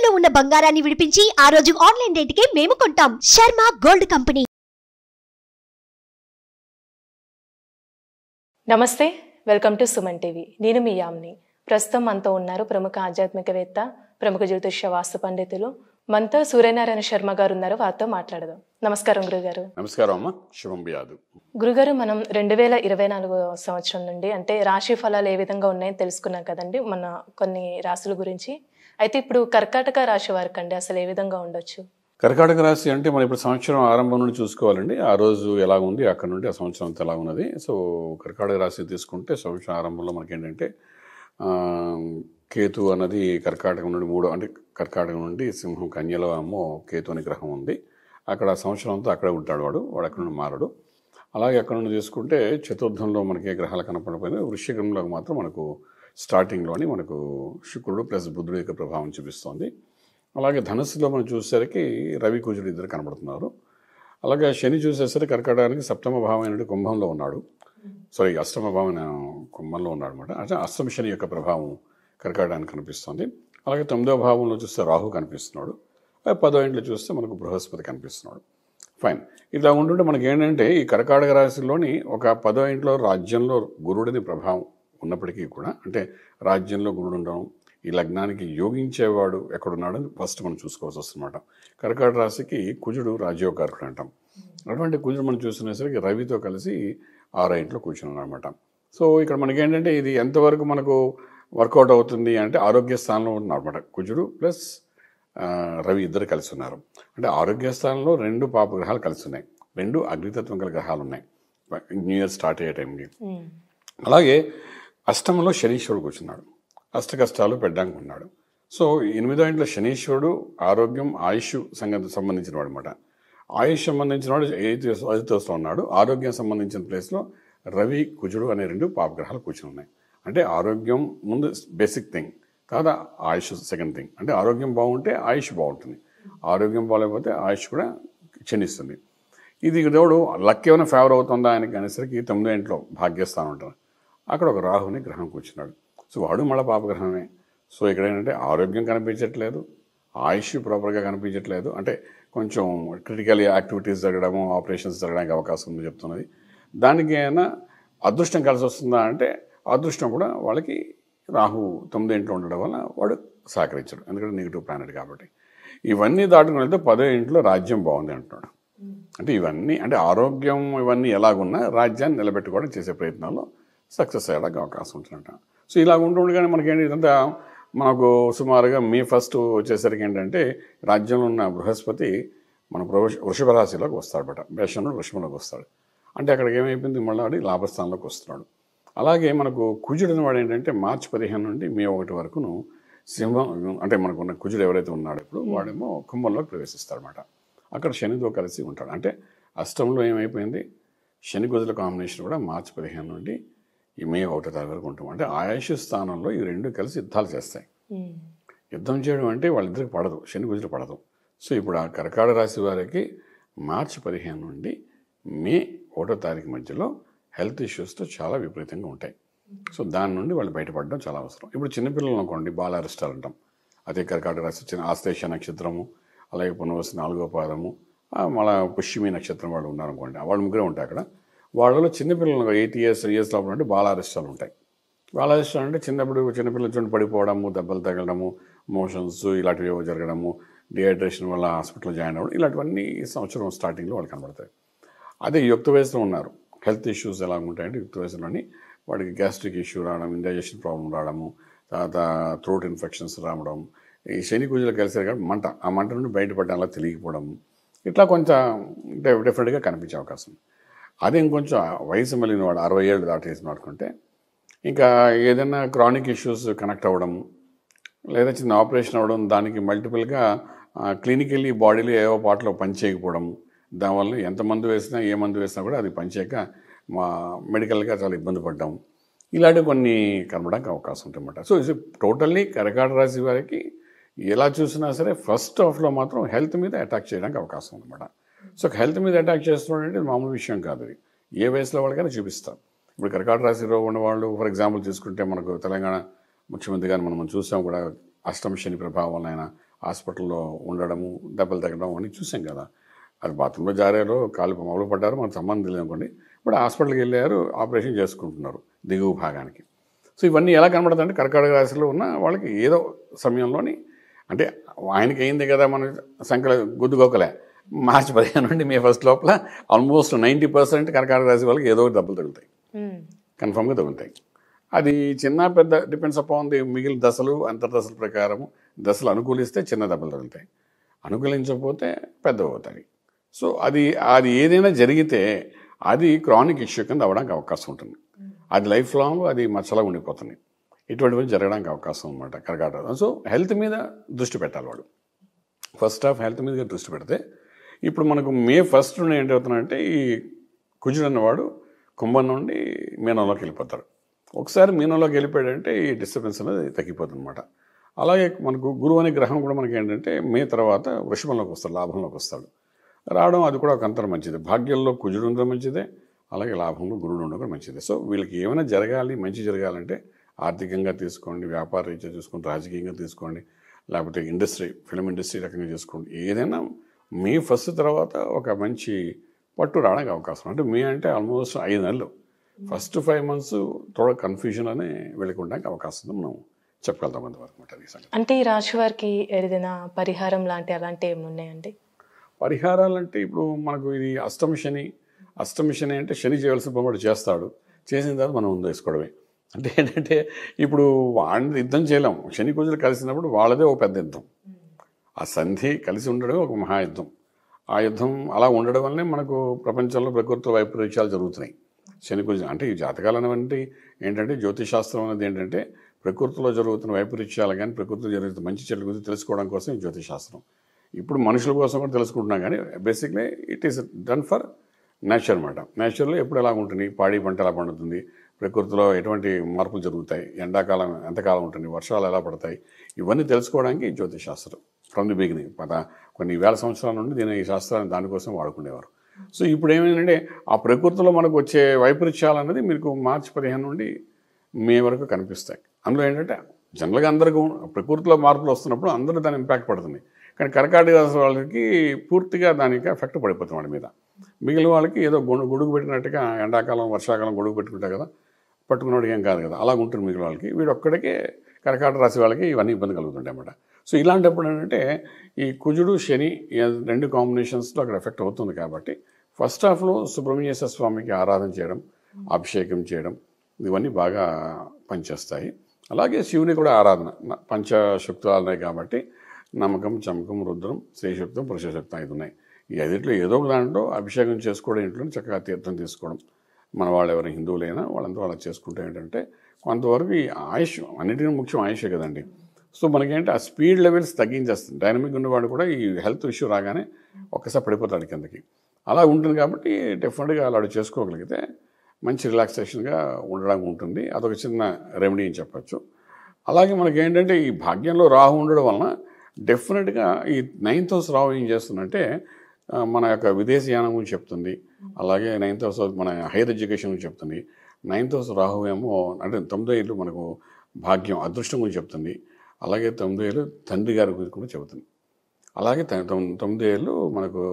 తాకట్టులో ఉన్న బంగారాన్ని విడిపించి ఆ రోజు ఆన్లైన్ రేటుకే మేము కొంటాం. Sharma gold company. నమస్తే, వెల్కమ్ టు సుమన్ టీవీ. నేను మీ యామ్ని. ప్రస్తుతం మనతో ఉన్నారు ప్రముఖ ఆధ్యాత్మికవేత్త, ప్రముఖ జ్యోతిష్య వాస్తు పండితులు మనతో సూర్యనారాయణ శర్మ గారు ఉన్నారు. వారితో మాట్లాడదాం. నమస్కారం గురుగారు. నమస్కారం అమ్మ, శుభం బియాదు. గురుగారు, మనం 2024 సంవత్సరం నుండి అంటే రాశి ఫలాలు ఏ విధంగా ఉన్నాయని తెలుసుకున్నాం కదండి, మన కొన్ని రాశుల గురించి. అయితే ఇప్పుడు కర్కాటక రాశి వారికి అండి అసలు ఏ విధంగా ఉండొచ్చు? కర్కాటక రాశి అంటే మనం ఇప్పుడు సంవత్సరం ఆరంభం నుండి చూసుకోవాలండి. ఆ రోజు ఎలా ఉంది, అక్కడ నుండి ఆ సంవత్సరం అంతా ఎలా ఉన్నది. సో కర్కాటక రాశి తీసుకుంటే సంవత్సరం ఆరంభంలో మనకి ఏంటంటే కేతు అన్నది కర్కాటకం నుండి అంటే కర్కాటకం నుండి సింహం కన్యలో ఏమో కేతు అనే గ్రహం ఉంది. అక్కడ సంవత్సరం అంతా అక్కడే ఉంటాడు వాడు అక్కడ నుండి మారడు. అలాగే అక్కడ నుండి తీసుకుంటే చతుర్థంలో మనకి గ్రహాలు కనపడిపోయినాయి. వృశ్చికంలో మాత్రం మనకు స్టార్టింగ్లోని మనకు శుక్రుడు ప్లస్ బుధుడు యొక్క ప్రభావం చూపిస్తోంది. అలాగే ధనుస్సులో మనం చూసేసరికి రవి కుజుడు ఇద్దరు కనబడుతున్నారు. అలాగే శని చూసేసరికి కర్కాటకానికి సప్తమ భావమైన కుంభంలో ఉన్నాడు. అష్టమ భావమైన కుంభంలో ఉన్నాడు అనమాట. అంటే అష్టమ శని యొక్క ప్రభావం కర్కాటకానికి కనిపిస్తుంది. అలాగే 9వ భావంలో చూస్తే రాహు కనిపిస్తున్నాడు. 10వ ఇంట్లో చూస్తే మనకు బృహస్పతి కనిపిస్తున్నాడు. ఫైన్. ఇలా ఉంటుంటే మనకి ఏంటంటే ఈ కర్కాటక రాశిలోని ఒక 10వ ఇంట్లో రాజ్యంలో గురుడిని ప్రభావం ఉన్నప్పటికీ కూడా, అంటే రాజ్యంలో గురుడు ఉండడం, ఈ లగ్నానికి యోగించేవాడు ఎక్కడున్నాడని ఫస్ట్ మనం చూసుకోవాల్సి వస్తుందన్నమాట. కర్కాటక రాశికి కుజుడు రాజ్యోకారకుడు అంటాం. అటువంటి కుజుడు మనం చూసుకునేసరికి రవితో కలిసి 6వ ఇంట్లో కూర్చున్నాడు అనమాట. సో ఇక్కడ మనకి ఏంటంటే ఇది ఎంతవరకు మనకు వర్కౌట్ అవుతుంది అంటే ఆరోగ్య స్థానంలో ఉంటున్నారు అనమాట. కుజుడు ప్లస్ రవి ఇద్దరు కలిసి ఉన్నారు. అంటే ఆరోగ్య స్థానంలో 2 పాప గ్రహాలు కలిసి ఉన్నాయి, 2 అగ్నితత్వం గల గ్రహాలు ఉన్నాయి న్యూ ఇయర్ స్టార్ట్ అయ్యే టైంకి. అలాగే అష్టమంలో శనీశ్వరుడు కూర్చున్నాడు, అష్ట కష్టాలు పెట్టడానికి ఉన్నాడు. సో 8వ ఇంట్లో శనీశ్వరుడు ఆరోగ్యం ఆయుష్ సంబంధించిన వాడు అనమాట. ఆయుష్ సంబంధించిన వాడు 8వ హౌస్లో ఉన్నాడు. ఆరోగ్యం సంబంధించిన ప్లేస్లో రవి కుజుడు అనే 2 పాపగ్రహాలు కూర్చుని ఉన్నాయి. అంటే ఆరోగ్యం ముందు బేసిక్ థింగ్, కాదా ఆయుష్ సెకండ్ థింగ్. అంటే ఆరోగ్యం బాగుంటే ఆయుష్ బాగుంటుంది, ఆరోగ్యం బాగాలేకపోతే ఆయుష్ కూడా క్షీణిస్తుంది. ఇది దేవుడు లక్ ఏమైనా ఫేవర్ అవుతుందా ఆయనకి అనేసరికి 9వ ఇంట్లో భాగ్యస్థానం ఉంటుంది. అక్కడ ఒక రాహుని గ్రహం కూర్చున్నాడు. సో వాడు మళ్ళీ పాపగ్రహమే. సో ఇక్కడ ఏంటంటే ఆరోగ్యం కనిపించట్లేదు, ఆయుష్ ప్రాపర్గా కనిపించట్లేదు. అంటే కొంచెం క్రిటికల్ యాక్టివిటీస్ జరగడము, ఆపరేషన్స్ జరగడానికి అవకాశం ఉంది చెప్తున్నది. దానికి అయినా అదృష్టం కలిసి వస్తుందా అంటే అదృష్టం కూడా వాళ్ళకి రాహు 9వ ఇంట్లో ఉండడం వల్ల వాడు సహకరించడు, ఎందుకంటే నెగిటివ్ ప్లానెట్ కాబట్టి. ఇవన్నీ దాటుకుని వెళ్తే 10వ ఇంట్లో రాజ్యం బాగుంది అంటున్నాడు. అంటే ఇవన్నీ అంటే ఆరోగ్యం ఇవన్నీ ఎలాగున్నా రాజ్యాన్ని నిలబెట్టుకోవడం చేసే ప్రయత్నాల్లో సక్సెస్ అయ్యడానికి అవకాశం ఉంటుందంట. సో ఇలా ఉంటుండగానే మనకేంటి ఇదంతా మనకు సుమారుగా మే 1 వచ్చేసరికి ఏంటంటే రాజ్యంలో ఉన్న బృహస్పతి మన వృషభ రాశిలోకి వస్తాడట. మేషంలో వృషభంలోకి వస్తాడు. అంటే అక్కడికి ఏమైపోయింది, మళ్ళీ లాభస్థానంలోకి వస్తున్నాడు. అలాగే మనకు కుజుడు అనేవాడు ఏంటంటే మార్చి 15 నుండి మే 1 వరకును సింహం, అంటే మనకున్న కుజుడు ఎవరైతే ఉన్నాడో ఇప్పుడు వాడేమో కుంభంలోకి ప్రవేశిస్తాడనమాట. అక్కడ శనితో కలిసి ఉంటాడు. అంటే అష్టంలో ఏమైపోయింది, శని కుజుల కాంబినేషన్ కూడా మార్చి 15 నుండి ఈ మే 1 తారీఖు వరకు ఉంటాం. అంటే ఆయుష్ స్థానంలో ఈ 2 కలిసి యుద్ధాలు చేస్తాయి. యుద్ధం చేయడం అంటే వాళ్ళిద్దరికి పడదు, శని కుజులు పడదు. సో ఇప్పుడు ఆ కర్కాటక రాశి వారికి మార్చి 15 నుండి మే 1 తారీఖు మధ్యలో హెల్త్ ఇష్యూస్తో చాలా విపరీతంగా ఉంటాయి. సో దాని నుండి వాళ్ళు బయటపడడం చాలా అవసరం. ఇప్పుడు చిన్నపిల్లలు అనుకోండి, బాలారిష్టాలు అంటాం. అదే కర్కాటక రాశి ఆశ్లేష నక్షత్రము, అలాగే పునర్వసు 4వ పాదము, మళ్ళీ పుష్యమి నక్షత్రం వాళ్ళు ఉన్నారనుకోండి, వాళ్ళు ముగ్గురే ఉంటాయి అక్కడ. వాళ్ళలో చిన్నపిల్లలు 8 ఇయర్స్ లోపల అంటే బాలారిష్టాలు ఉంటాయి. బాలారిష్టాలు అంటే చిన్నపిల్లల చుండి పడిపోవడము, దెబ్బలు తగలడము, మోషన్స్ ఇలాంటివి జరగడము, డిహైడ్రేషన్ వల్ల హాస్పిటల్ జాయిన్ అవ్వడం, ఇలాంటివన్నీ ఈ సంవత్సరం స్టార్టింగ్లో వాళ్ళు కనబడతాయి. అదే యుక్త వయసులో ఉన్నారు, హెల్త్ ఇష్యూస్ ఎలా ఉంటాయంటే యుక్త వయసులోని వాడికి గ్యాస్ట్రిక్ ఇష్యూ రావడం, ఇండైజెషన్ ప్రాబ్లం రావడము, తర్వాత థ్రోట్ ఇన్ఫెక్షన్స్ రావడం, ఈ శని కుజులు కలిసారు కాబట్టి మంట, ఆ మంట నుండి బయటపడడంలా తెలియకపోవడం, ఇట్లా కొంచెం డిఫరెంట్గా కనిపించే అవకాశం. అదే ఇంకొంచెం వయసు మళ్ళిన వాడు 60 ఏళ్ళు దాటేసిన వాడుకుంటే ఇంకా ఏదైనా క్రానిక్ ఇష్యూస్ కనెక్ట్ అవ్వడం, లేదా చిన్న ఆపరేషన్ అవ్వడం, దానికి మల్టిపుల్గా క్లినికల్లీ బాడీలో ఏవో పాటలో పనిచేయకపోవడం, దానివల్ల ఎంత మందు వేసినా ఏ మందు వేసినా కూడా అది పనిచేయక మెడికల్గా చాలా ఇబ్బంది పడ్డాం, ఇలాంటివి కొన్ని కనబడడానికి అవకాశం ఉంటుందన్నమాట. సో ఇది టోటల్లీ కర్కాటక రాశి వారికి ఎలా చూసినా సరే ఫస్ట్ హాఫ్లో మాత్రం హెల్త్ మీద అటాక్ చేయడానికి అవకాశం ఉందన్నమాట. సో హెల్త్ మీద అటాక్ చేస్తున్నాడంటే మామూలు విషయం కాదు. అది ఏ వయసులో వాళ్ళకైనా చూపిస్తారు. ఇప్పుడు కర్కాటక రాశిలో ఉన్నవాళ్ళు ఫర్ ఎగ్జాంపుల్ తీసుకుంటే మనకు తెలంగాణ ముఖ్యమంత్రి గారిని మనం చూసాం కూడా, అష్టమ శని ప్రభావం వలన హాస్పిటల్లో ఉండడము, దెబ్బలు తగ్గడం అని చూసాం కదా. అది బాత్రూంలో జారారో కాలు మొదలు పడ్డారో మనకు సంబంధం లేదు అనుకోండి, ఇప్పుడు హాస్పిటల్కి వెళ్ళారు, ఆపరేషన్ చేసుకుంటున్నారు దిగువ భాగానికి. సో ఇవన్నీ ఎలా కనబడుతుందంటే కర్కాటక రాశిలో ఉన్న వాళ్ళకి ఏదో సమయంలోని, అంటే ఆయనకి అయింది కదా మన సంఖ్యలో గుద్దుగోకలే, మార్చి 15 నుండి మే 1 లోపల ఆల్మోస్ట్ 90% కర్కాటక రాశి వాళ్ళకి ఏదో దెబ్బలు తగులుతాయి, కన్ఫామ్గా తగులుతాయి. అది చిన్న పెద్ద డిపెండ్స్ అపాన్ ది మిగిలిన దశలు అంతర్దశల ప్రకారము. దశలు అనుకూలిస్తే చిన్న దెబ్బలు తగులుతాయి, అనుకూలించకపోతే పెద్ద అవుతాయి. సో అది ఏదైనా జరిగితే అది క్రానిక్ ఇష్యూ కింద అవ్వడానికి అవకాశం ఉంటుంది. అది లైఫ్ లాంగ్ అది మచ్చలా ఉండిపోతుంది. ఇటువంటివి జరగడానికి అవకాశం అనమాట కర్కాటక. సో హెల్త్ మీద దృష్టి పెట్టాలి వాడు. ఫస్ట్ ఆఫ్ హెల్త్ మీద దృష్టి పెడితే ఇప్పుడు మనకు మే 1 నుండి ఏంటవుతుందంటే ఈ కుజుడు అన్నవాడు కుంభం నుండి మీనంలోకి వెళ్ళిపోతాడు. ఒకసారి మీనంలోకి వెళ్ళిపోయాడంటే ఈ డిస్టర్బెన్స్ అనేది తగ్గిపోతుంది అనమాట. అలాగే మనకు గురువు అనే గ్రహం కూడా మనకి ఏంటంటే మే తర్వాత వృషభంలోకి వస్తాడు, లాభంలోకి వస్తాడు. రావడం అది కూడా ఒక అంతరం మంచిది. భాగ్యంలో కుజుడు ఉండడం మంచిదే, అలాగే లాభంలో గురుడు ఉండడం కూడా మంచిదే. సో వీళ్ళకి ఏమైనా జరగాలి, మంచి జరగాలంటే ఆర్థికంగా తీసుకోండి, వ్యాపార రీత్యా చూసుకోండి, రాజకీయంగా తీసుకోండి, లేకపోతే ఫిల్మ్ ఇండస్ట్రీ రకంగా చేసుకోండి. ఏదైనా మే 1 తర్వాత ఒక మంచి పట్టు రావడానికి అవకాశం. అంటే మే అంటే ఆల్మోస్ట్ 5 నెలలు. ఫస్ట్ 5 months తోడ కన్ఫ్యూజన్లోనే వెళ్ళడానికి అవకాశం ఉంది. మనం చెప్పగలుగుతాం అంతవరకు. అంటే ఈ రాశి వారికి ఏదైనా పరిహారం అలాంటివి ఏమి ఉన్నాయండి? పరిహారాలంటే ఇప్పుడు మనకు ఇది అష్టమ శని అంటే శని చేయవలసిన పని చేస్తాడు, చేసిన తర్వాత మనం ముందు వేసుకోవడమే. అంటే ఏంటంటే ఇప్పుడు వాడిని యుద్ధం చేయలేం. శని కుజులు కలిసినప్పుడు వాళ్ళదే ఒక పెద్ద యుద్ధం. ఆ సంధి కలిసి ఉండడం ఒక మహాయుద్ధం. ఆ యుద్ధం అలా ఉండడం వల్లనే మనకు ప్రపంచంలో ప్రకృతి వైపరీత్యాలు జరుగుతున్నాయి. శని కుజులు అంటే ఈ జాతకాలు అనేవంటి ఏంటంటే జ్యోతిషాస్త్రం అనేది ఏంటంటే ప్రకృతిలో జరుగుతున్న వైపరీత్యాలు కానీ ప్రకృతిలో జరుగుతున్న మంచి చెడు గురించి తెలుసుకోవడం కోసం ఈ జ్యోతిషాస్త్రం. ఇప్పుడు మనుషుల కోసం కూడా తెలుసుకుంటున్నాం, కానీ basically it is done for nature అనమాట. నేచర్లో ఎప్పుడు ఎలా ఉంటుంది, పాడి పంట ఎలా పండుతుంది, ప్రకృతిలో ఎటువంటి మార్పులు జరుగుతాయి, ఎండాకాలం ఎంతకాలం ఉంటుంది, వర్షాలు ఎలా పడతాయి, ఇవన్నీ తెలుసుకోవడానికి జ్యోతిషాస్త్రం ఫ్రమ్ ది బిగినింగ్. కొన్ని వేల సంవత్సరాల నుండి ఈ శాస్త్రాన్ని దానికోసం వాడుకునేవారు. సో ఇప్పుడు ఏమైందంటే ఆ ప్రకృతిలో మనకు వచ్చే వైపరీత్యాలు అనేది మీకు మార్చి 15 నుండి మే వరకు కనిపిస్తాయి. అందులో ఏంటంటే జనరల్గా అందరికీ ప్రకృతిలో మార్పులు వస్తున్నప్పుడు అందరూ దాని ఇంపాక్ట్ పడుతుంది. కానీ కర్కాటక రాశి వాళ్ళకి పూర్తిగా దానికి ఎఫెక్ట్ పడిపోతుంది వాడి మీద. మిగిలిన వాళ్ళకి ఏదో గొడుగు పెట్టినట్టుగా ఎండాకాలం వర్షాకాలం గొడుగు పెట్టుకుంటారు కదా, పట్టుకున్నవాడికి ఏం కాదు కదా, అలా ఉంటుంది మిగిలిన వాళ్ళకి. వీడు ఒక్కడికే కర్కాటక రాశి వాళ్ళకి ఇవన్నీ ఇబ్బంది కలుగుతుంటాయి అన్నమాట. సో ఇలాంటప్పుడు ఏంటంటే ఈ కుజుడు శని 2 కాంబినేషన్స్లో అక్కడ ఎఫెక్ట్ అవుతుంది. కాబట్టి ఫస్ట్ హాఫ్లో సుబ్రహ్మణ్యేశ్వర స్వామికి ఆరాధన చేయడం, అభిషేకం చేయడం, ఇవన్నీ బాగా పనిచేస్తాయి. అలాగే శివుని కూడా ఆరాధన, పంచశక్తులు ఉన్నాయి కాబట్టి నమ్మకం, చమకం, రుద్రం, శ్రీశక్తం, పురుషశక్తం 5 ఉన్నాయి. ఈ 5 ఏదో ఒక దాంట్లో అభిషేకం చేసుకోవడం, ఇంట్లో చక్కగా తీర్థం తీసుకోవడం. మన వాళ్ళు ఎవరైనా హిందువులైనా వాళ్ళంతా అలా చేసుకుంటే ఏంటంటే కొంతవరకు ఈ ఆయుష్, అన్నిటికీ ముఖ్యం ఆయుషే కదండి. సో మనకేంటి ఆ స్పీడ్ లెవెల్స్ తగ్గించేస్తుంది. డైనమిక్ ఉన్నవాడు కూడా ఈ హెల్త్ ఇష్యూ రాగానే ఒక్కసారి పడిపోతాడు కిందకి. అలా ఉంటుంది కాబట్టి డెఫినెట్గా అలా చేసుకోగలిగితే మంచి రిలాక్సేషన్గా ఉండడానికి ఉంటుంది. అదొక చిన్న రెమెడీ అని చెప్పచ్చు. అలాగే మనకేంటంటే ఈ భాగ్యంలో రాహు ఉండడం వలన డెఫినెట్గా ఈ 9th house రాహు ఏం చేస్తుందంటే మన యొక్క విదేశీయానం గురించి చెప్తుంది. అలాగే 9th house మన హైయర్ ఎడ్యుకేషన్ గురించి చెప్తుంది. 9th house రాహు ఏమో అంటే 9వ ఇల్లు మనకు భాగ్యం, అదృష్టం గురించి చెప్తుంది. అలాగే 9వ ఇల్లు తండ్రి గారి గురించి కూడా చెబుతుంది. అలాగే 9వ ఇల్లు మనకు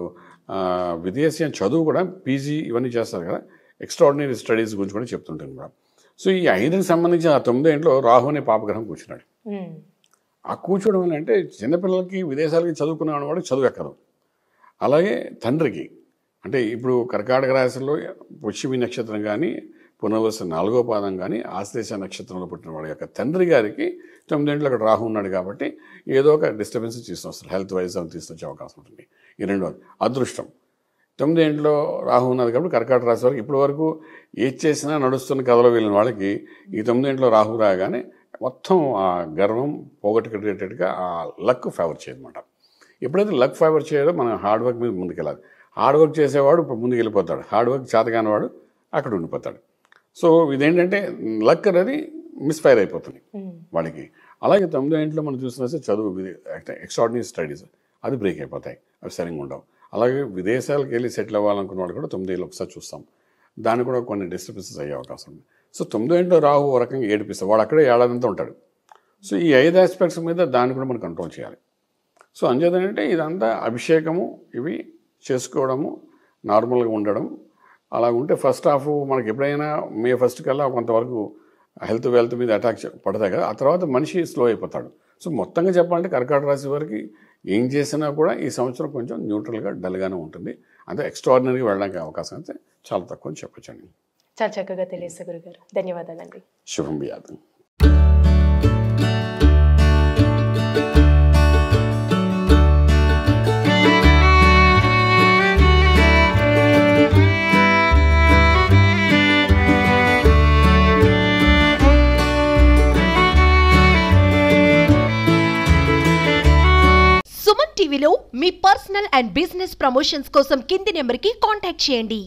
విదేశీయ చదువు కూడా పీజీ ఇవన్నీ చేస్తారు కదా, ఎక్స్ట్రాడినరీ స్టడీస్ గురించి కూడా చెప్తుంటుంది మేడం. సో ఈ 5కి సంబంధించి ఆ 9వ ఇంట్లో రాహు అనే పాపగ్రహం కూర్చున్నాడు. ఆ కూర్చోవడం వల్ల అంటే చిన్నపిల్లలకి విదేశాలకి చదువుకునే వాడు చదువు ఎక్కదు. అలాగే తండ్రికి అంటే ఇప్పుడు కర్కాటక రాశిలో పుష్యమి నక్షత్రం కానీ పునర్వసు 4వ పాదం కానీ ఆశ్లేష నక్షత్రంలో పుట్టిన వాడి యొక్క తండ్రి గారికి 9వ ఇంట్లో అక్కడ రాహు ఉన్నాడు కాబట్టి ఏదో ఒక డిస్టర్బెన్స్ తీసుకొస్తారు, హెల్త్ వైజ్ అని తీసుకొచ్చే అవకాశం ఉంటుంది. ఈ 2వది అదృష్టం. 9వ ఇంట్లో రాహు ఉన్నది కాబట్టి కర్కాటక రాశి వారికి ఇప్పటి వరకు ఏది చేసినా నడుస్తున్న కథలో వెళ్ళిన వాళ్ళకి ఈ 9వ ఇంట్లో రాహు రాగానే మొత్తం ఆ గర్వం పోగొట్టుకునేటట్టుగా ఆ లక్ ఫేవర్ చేయదన్నమాట. ఎప్పుడైతే లక్ ఫేవర్ చేయడో మనం హార్డ్ వర్క్ మీద ముందుకెళ్ళాలి. హార్డ్ వర్క్ చేసేవాడు ముందుకు వెళ్ళిపోతాడు, హార్డ్ వర్క్ చేతగాని వాడు అక్కడ ఉండిపోతాడు. సో ఇదేంటంటే లక్ అనేది మిస్ఫైర్ అయిపోతుంది వాడికి. అలాగే 9వ ఇంట్లో మనం చూసినా చదువు, ఎక్స్ట్రాడినరీ స్టడీస్ అది బ్రేక్ అయిపోతాయి, అవి సరిగ్గా ఉండవు. అలాగే విదేశాలకు వెళ్ళి సెటిల్ అవ్వాలనుకున్న వాళ్ళు కూడా 9వ ఇల్లు ఒకసారి చూస్తాం, దానికి కూడా కొన్ని డిస్టర్బెన్సెస్ అయ్యే అవకాశం ఉంది. సో 9వ ఇంట్లో రాహు ఒక రకంగా ఏడిపిస్తాడు, వాడు అక్కడే ఏడాదంతా ఉంటాడు. సో ఈ 5 ఆస్పెక్ట్స్ మీద దాన్ని కూడా మనం కంట్రోల్ చేయాలి. సో అంచేతంటే ఇదంతా అభిషేకము ఇవి చేసుకోవడము, నార్మల్గా ఉండడం. అలా ఉంటే ఫస్ట్ హాఫ్ మనకి ఎప్పుడైనా మే 1 కల్లా కొంతవరకు వెల్త్ మీద అటాక్ పడతాయి కదా, ఆ తర్వాత మనిషి స్లో అయిపోతాడు. సో మొత్తంగా చెప్పాలంటే కర్కాటక రాశి వారికి ఏం చేసినా కూడా ఈ సంవత్సరం కొంచెం న్యూట్రల్గా డల్గానే ఉంటుంది. అంటే ఎక్స్ట్రాడినరీగా వెళ్ళడానికి అవకాశం అయితే చాలా తక్కువ అని చెప్పొచ్చండి. చాలా చక్కగా తెలియదు గురుగారు, ధన్యవాదాలండి. శుభం బియాదు. సుమన్ టీవీలో మీ పర్సనల్ అండ్ బిజినెస్ ప్రమోషన్స్ కోసం కింది నెంబర్కి కాంటాక్ట్ చేయండి.